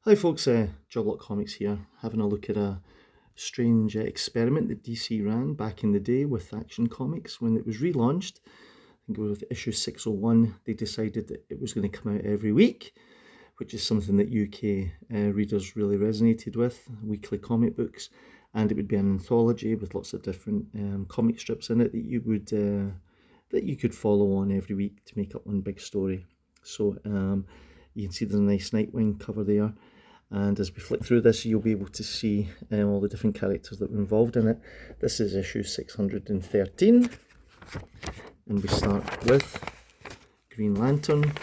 Hi folks, Joglot Comics here, having a look at a strange experiment that DC ran back in the day with Action Comics. When it was relaunched, I think it was with issue 601, they decided that it was going to come out every week, which is something that UK readers really resonated with, weekly comic books, and it would be an anthology with lots of different comic strips in it that you could follow on every week to make up one big story. So you can see there's a nice Nightwing cover there. And as we flick through this, you'll be able to see all the different characters that were involved in it. This is issue 613. And we start with Green Lantern.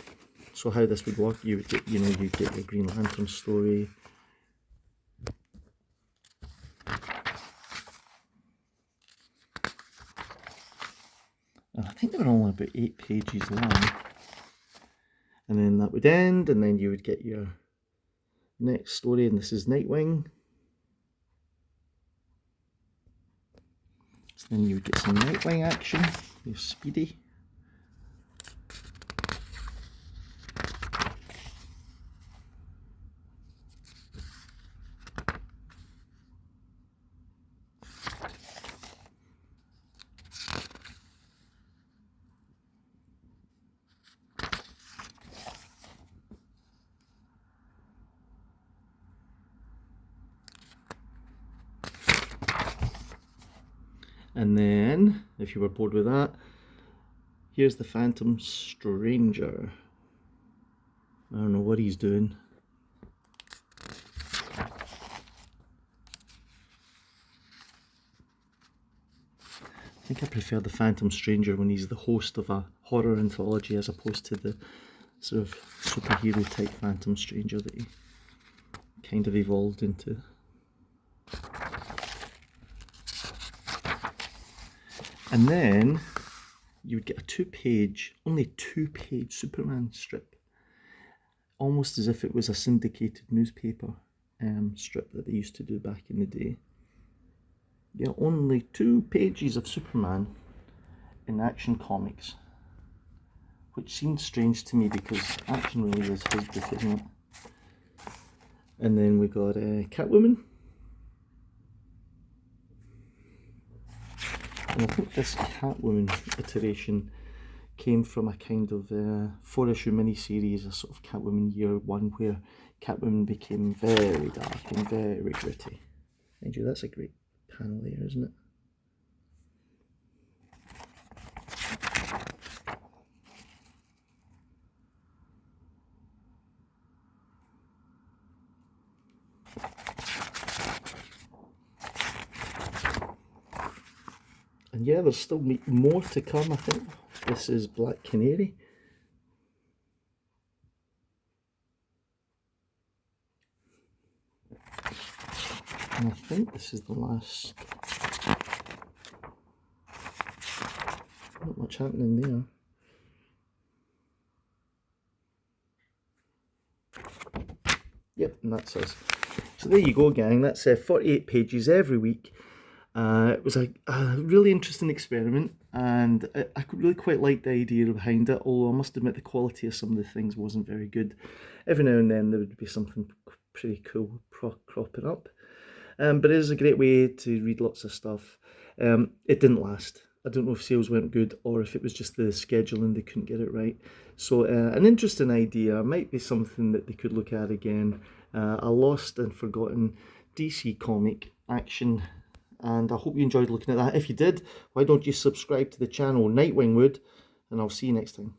So how this would work, you would get, you get your Green Lantern story. And I think they were only about 8 pages long. And then that would end, and then you would get your next story, and this is Nightwing. So then you would get some Nightwing action, your Speedy. And then, if you were bored with that, here's the Phantom Stranger. I don't know what he's doing. I think I prefer the Phantom Stranger when he's the host of a horror anthology as opposed to the sort of superhero type Phantom Stranger that he kind of evolved into. And then you would get a only two page Superman strip, almost as if it was a syndicated newspaper strip that they used to do back in the day. Yeah, only 2 pages of Superman in Action Comics, which seemed strange to me because Action really is his book, isn't it? And then we got Catwoman. And I think this Catwoman iteration came from a kind of 4-issue mini-series, a sort of Catwoman Year 1, where Catwoman became very dark and very gritty. Mind you, that's a great panel there, isn't it? And yeah, there's still more to come, I think. This is Black Canary. And I think this is the last. Not much happening there. Yep, and that's us. So there you go, gang. That's 48 pages every week. It was a really interesting experiment, and I could really quite like the idea behind it, although I must admit the quality of some of the things wasn't very good. Every now and then there would be something pretty cool cropping up. But it is a great way to read lots of stuff. It didn't last. I don't know if sales weren't good or if it was just the scheduling, they couldn't get it right. So an interesting idea, might be something that they could look at again. A lost and forgotten DC comic Action, and I hope you enjoyed looking at that. If you did, why don't you subscribe to the channel? Nightwing would, and I'll see you next time.